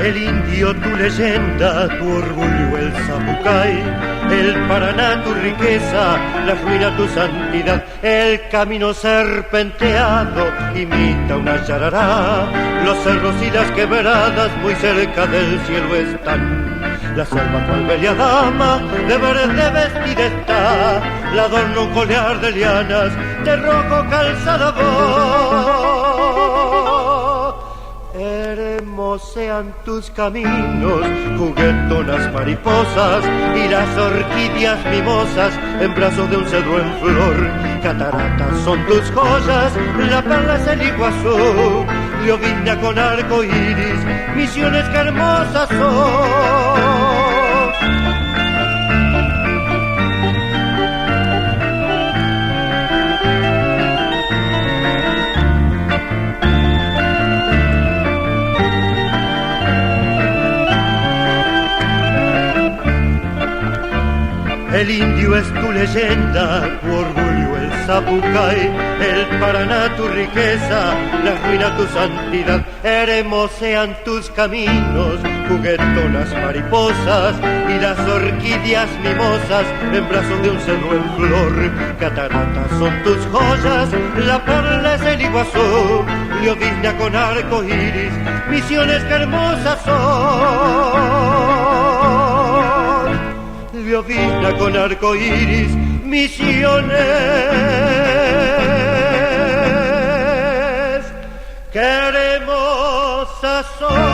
El indio, tu leyenda, tu orgullo, el zapucay, el Paraná, tu riqueza, la ruina, tu santidad, el camino serpenteado imita una yarará, los cerros y las quebradas muy cerca del cielo están. La selva cual bella dama de verde vestida está, la adorno un colear de lianas, de rojo calzada voz. Hermosean tus caminos, juguetonas mariposas y las orquídeas mimosas en brazos de un cedro en flor. Cataratas son tus joyas, la perla es el Iguazú, Liovina con arco iris, Misiones que hermosas son. El indio es tu leyenda, tu orgullo el zapucay, el Paraná tu riqueza, la ruina tu santidad. Hermosean tus caminos, juguetonas mariposas y las orquídeas mimosas en brazos de un cedro en flor. Cataratas son tus joyas, la perla es el Iguazú, Liovina con arco iris, Misiones que hermosas son. Liovina con arco iris, Misiones que hermosas son.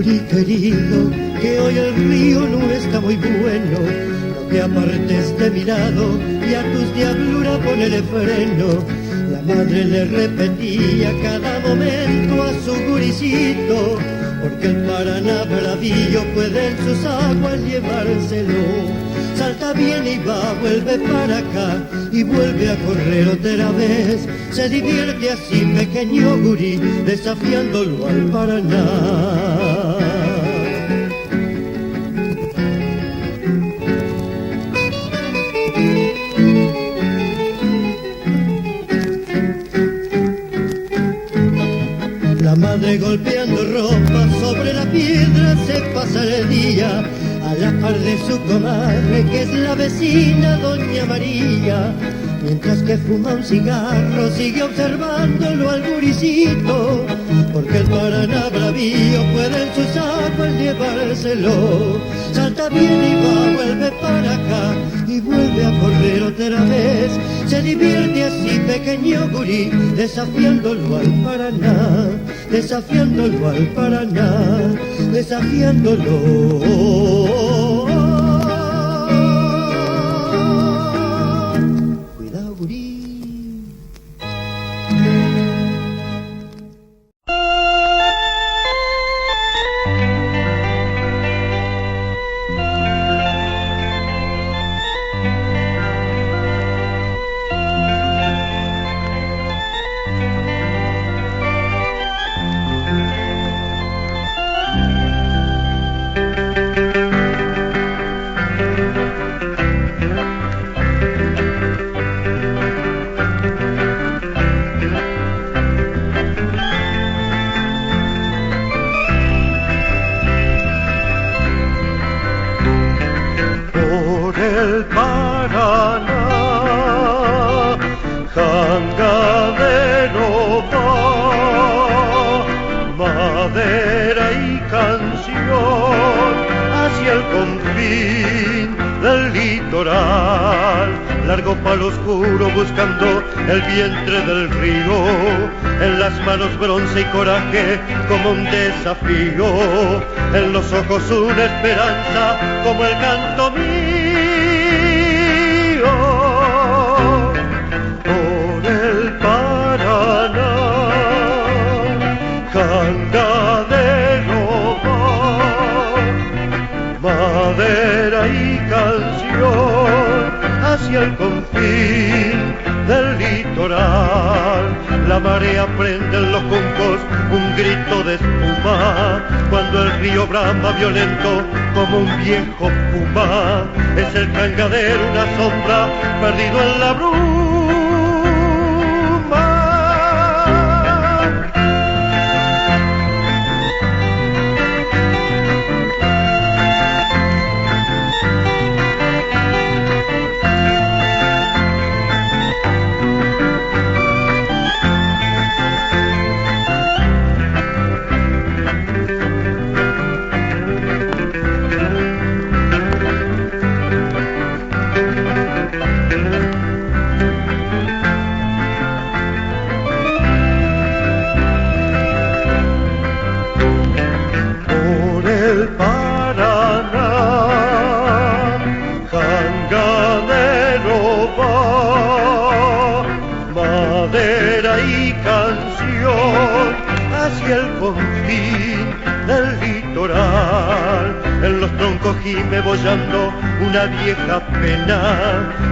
gurí querido, que hoy el río no está muy bueno. No te apartes de mi lado y a tus diabluras ponele freno. La madre le repetía cada momento a su guricito, porque el Paraná bravío puede en sus aguas llevárselo. Salta bien y va, vuelve para acá y vuelve a correr otra vez. Se divierte así pequeño gurí, desafiándolo al Paraná. La madre golpeando ropa sobre la piedra se pasa el día, a la par de su comadre que es la vecina doña María. Mientras que fuma un cigarro sigue observándolo al guricito, porque el Paraná bravío puede en sus aguas llevárselo. Salta bien y va, vuelve para acá y vuelve a correr otra vez. Se divierte así pequeño gurí, desafiándolo al Paraná, desafiándolo al Paraná, desafiándolo. Cuidado, gurí. Largo palo oscuro buscando el vientre del río, en las manos bronce y coraje como un desafío, en los ojos una esperanza como el canto mío. Por el Paraná, cangadero va, madera y canción hacia el confín del litoral. La marea prende en los juncos un grito de espuma, cuando el río brama violento como un viejo puma. Es el cangadero una sombra perdido en la bruma. Hacia el confín del litoral, en los troncos gime bollando una vieja pena,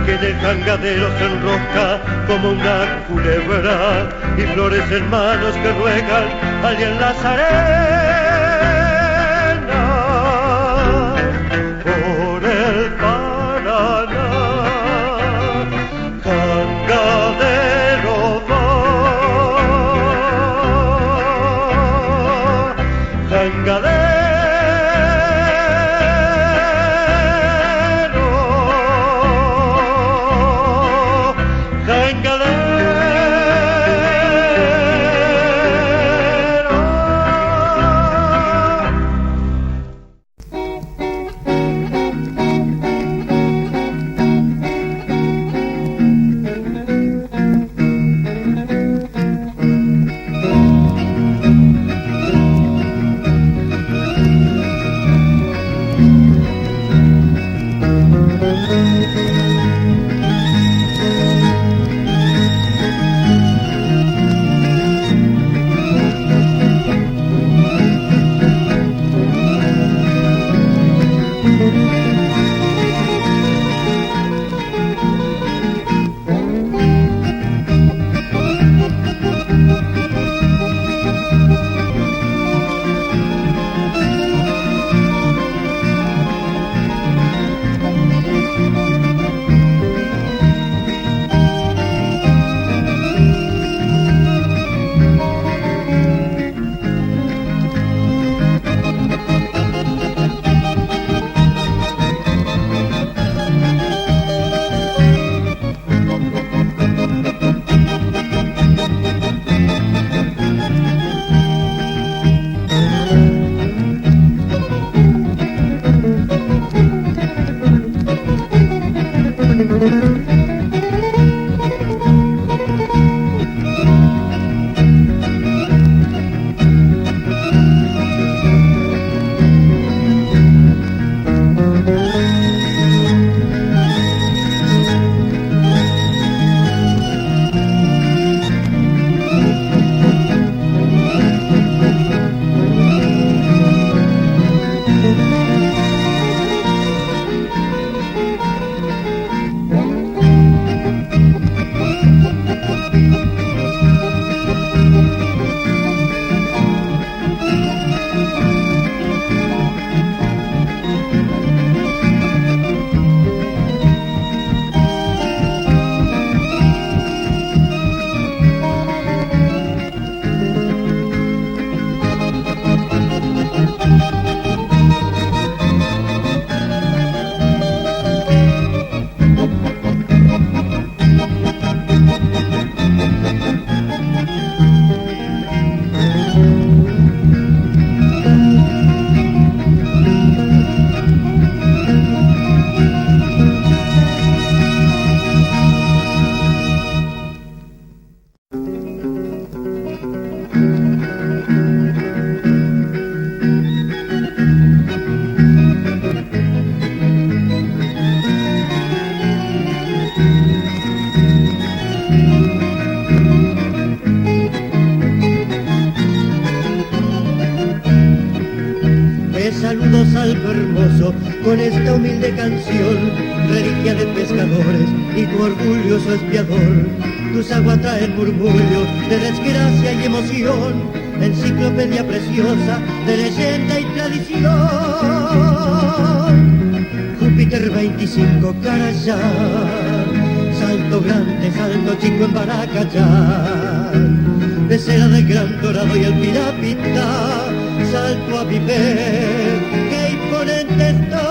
que en el cangadero se enrosca como una culebra, y flores en manos que ruegan allí en las arenas. Por el Paraná, cangadero va, cangadero, cangadero, cangadero. Salto hermoso, con esta humilde canción, reliquia de pescadores y tu orgulloso espiador. Tus aguas traen murmullos de desgracia y emoción, enciclopedia preciosa de leyenda y tradición. Júpiter 25, Carayá, salto grande, salto chico en Baracayá, pecera del Gran Dorado y el Pirapita, salto a Piper, qué imponente estoy.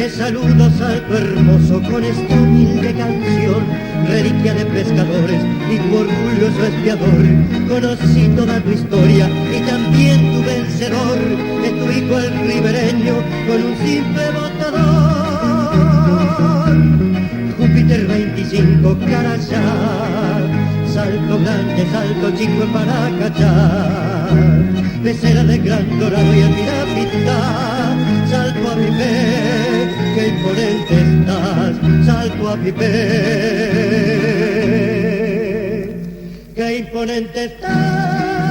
Saludo, salto hermoso, con esta humilde canción, reliquia de pescadores y tu orgulloso espiador. Conocí toda tu historia y también tu vencedor, de tu hijo el ribereño, con un simple botador. Júpiter 25, Carayá, salto grande, salto chico en Baracayá, pecera de Gran Dorado y el Pirapita, salto a Piper, qué imponente estás, salto a Piper, qué imponente estás.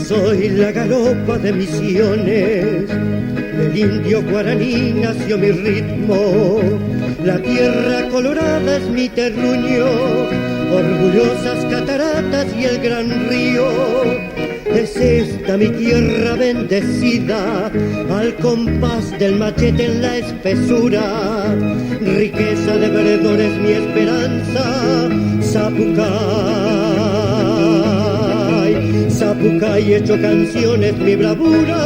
Soy la galopa de Misiones, del indio guaraní nació mi ritmo, la tierra colorada es mi terruño, orgullosas cataratas y el gran río. Es esta mi tierra bendecida, al compás del machete en la espesura, riqueza de verdores mi esperanza, Zapucay hecho canciones mi bravura.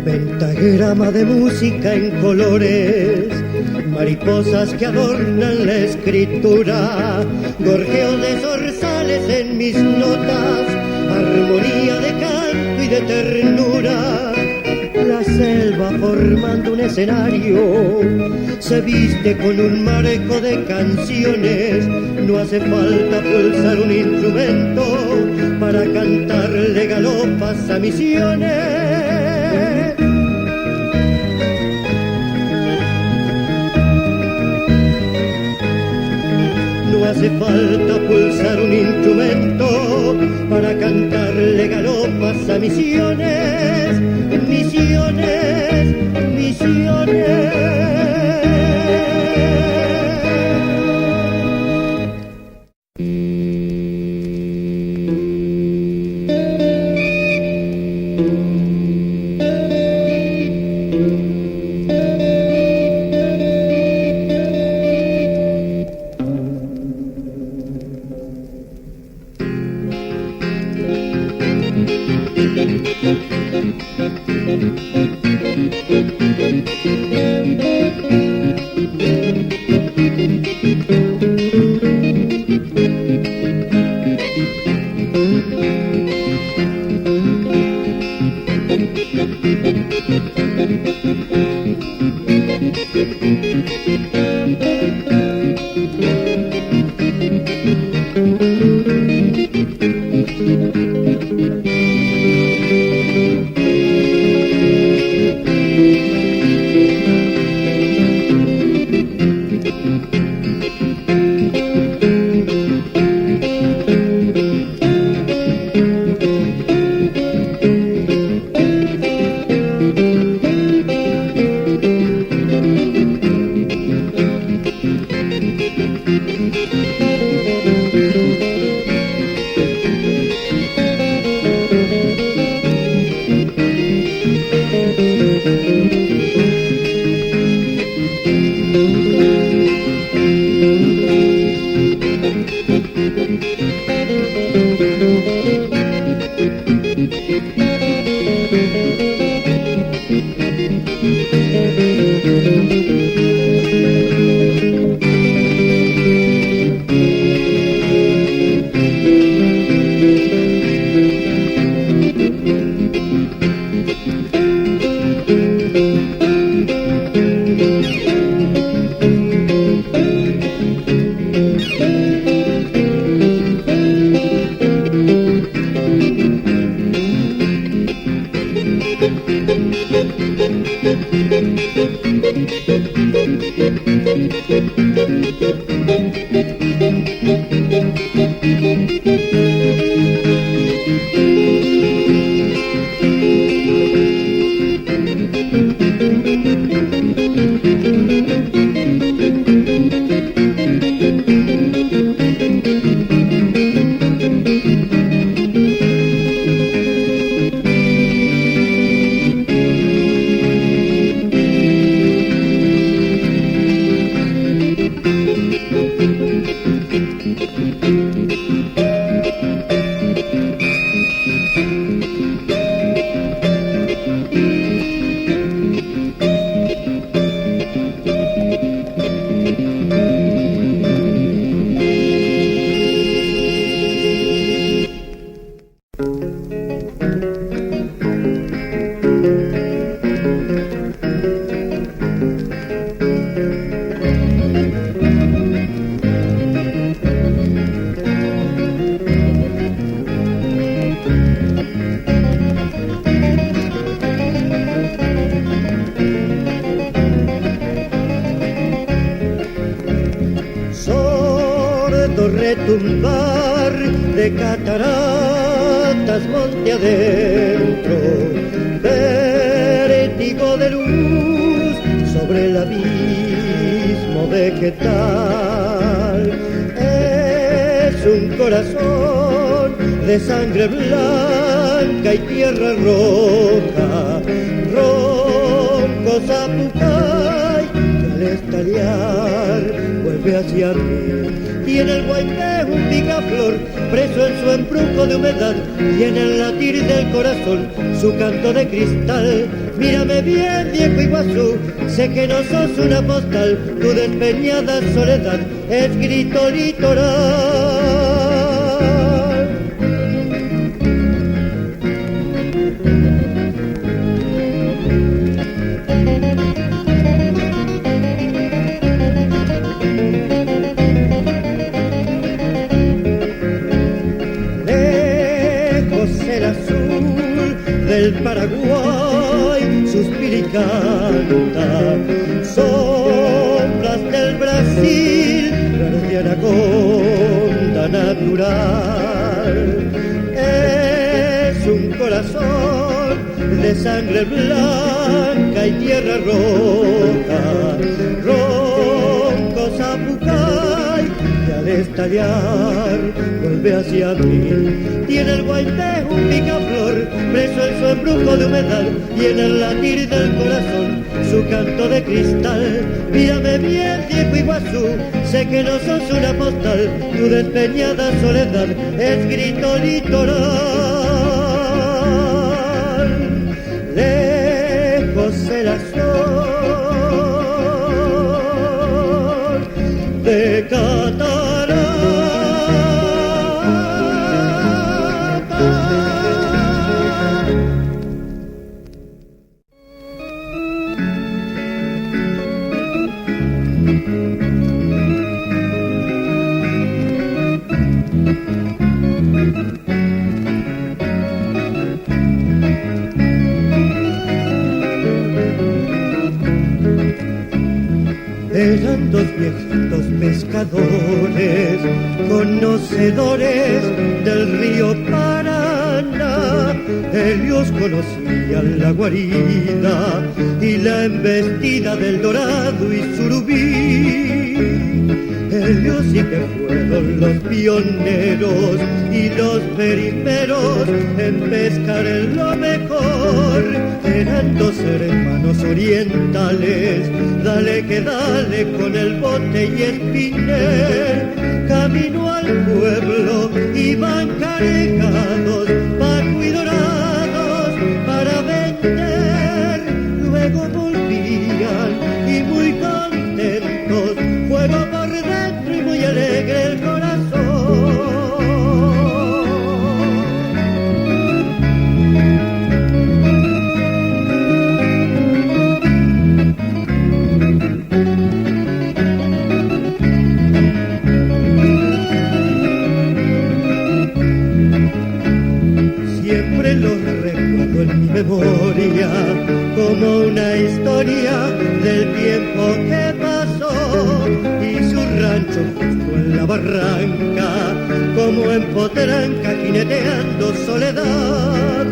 Pentagrama de música en colores, mariposas que adornan la escritura, gorjeo de zorzales en mis notas, armonía de canto y de ternura. La selva formando un escenario se viste con un marco de canciones. No hace falta pulsar un instrumento para cantarle galopas a Misiones. No hace falta pulsar un instrumento para cantarle galopas a Misiones. Misiones, Misiones. Retumbar de cataratas monte adentro, vértigo de luz sobre el abismo vegetal. Es un corazón de sangre blanca y tierra roja, ronco zapucay que al estallar vuelve hacia mí. Y en el guayné un picaflor, preso en su embrujo de humedad, y en el latir del corazón su canto de cristal. Mírame bien, viejo Iguazú, sé que no sos una postal, tu despeñada soledad es grito litoral. canta. Sombras del Brasil, verde anaconda natural. Es un corazón de sangre blanca y tierra roja. Ronco Zapucay, que al estallar vuelve hacia mí. Tiene el guayte un picaflor, preso en su embrujo de humedad, y en el latir del corazón su canto de cristal. Mírame bien, viejo Iguazú, sé que no sos una postal, tu despeñada soledad es grito litoral. Lejos el azul de Catarata. Eran dos viejitos pescadores, conocedores del río Paraná. Ellos conocían la guarida y la embestida del dorado y surubí. Ellos sí que fueron los pioneros y los primeros en pescar en lo mejor. Eran dos hermanos orientales, dale que dale con el bote y espinel. Camino al pueblo iban cargados, bajo y dorados para vender. Luego volvían y muy contentos, fuego por dentro y muy alegre el corazón. Siempre los recuerdo en mi memoria como una historia del tiempo que pasó, y su rancho justo en la barranca, como en Potranca jineteando soledad.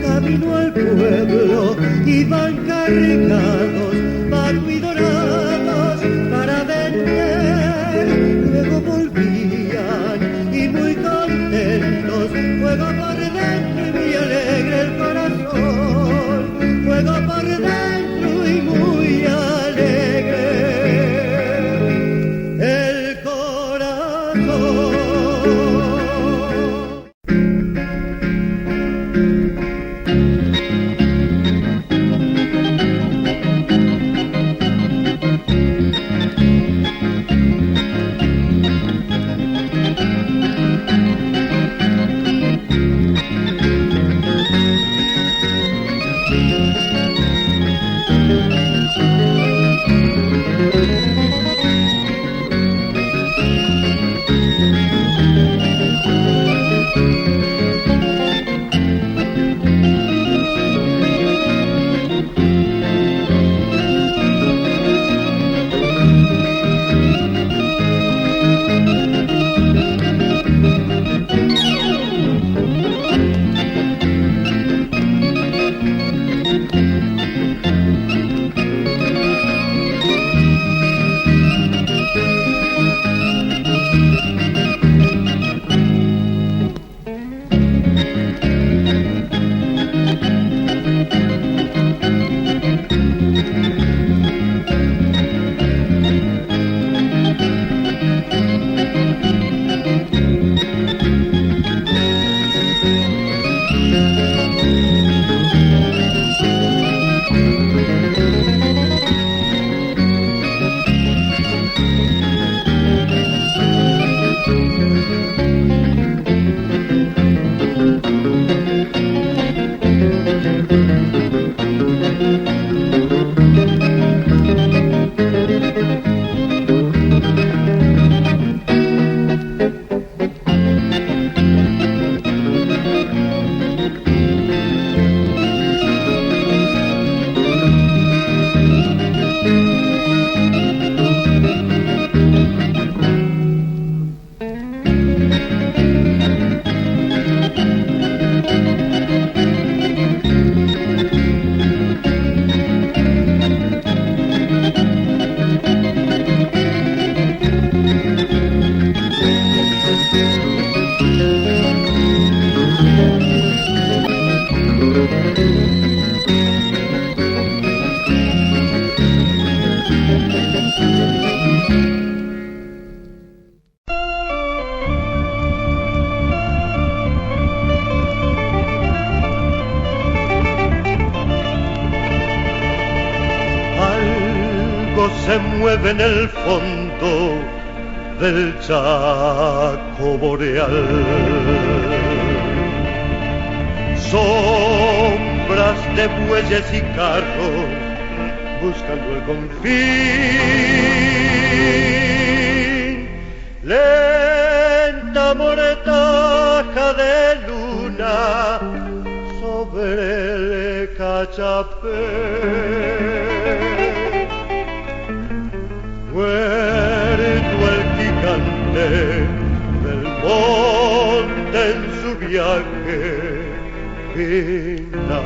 Camino al pueblo iban cargados, bajo y dorados para vender. Luego volvían y muy contentos, fuego por dentro y muy alegre el corazón. Fuego por dentro y muy alegre el corazón. junco se mueve en el fondo del Chaco boreal. Sombras de bueyes y carros buscando el confín, lenta moretaja de luna sobre el cachapé. Muerto el gigante del monte en su viaje final.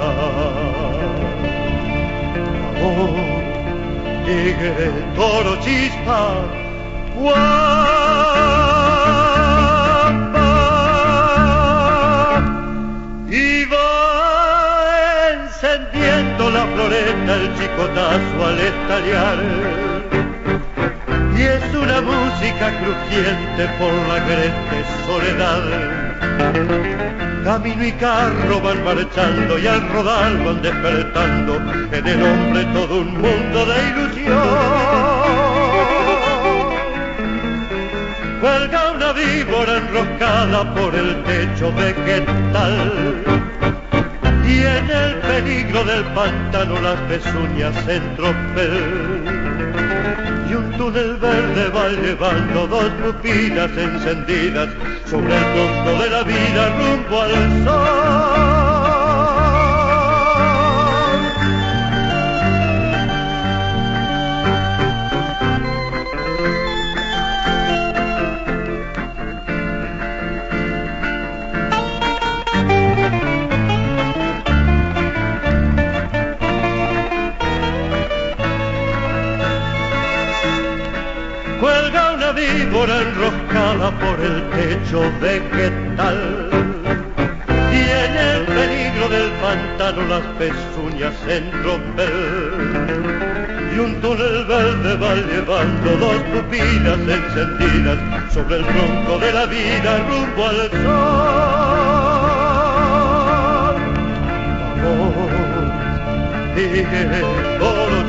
Amor, tigre, toro, chispa, guapa, y va encendiendo la floreta el chicotazo al estallar. Y es una música crujiente por la agreste soledad. Camino y carro van marchando y al rodar van despertando en el hombre todo un mundo de ilusión. Cuelga una víbora enroscada por el techo vegetal y en el peligro del pantano las pezuñas en tropel. Y un túnel verde va llevando dos pupilas encendidas sobre el tronco de la vida rumbo al sol. Cuelga una víbora enroscada por el techo vegetal y en el peligro del pantano las pezuñas en tropel. Y un túnel verde va llevando dos pupilas encendidas sobre el tronco de la vida rumbo al sol. Amor, tigre, toro,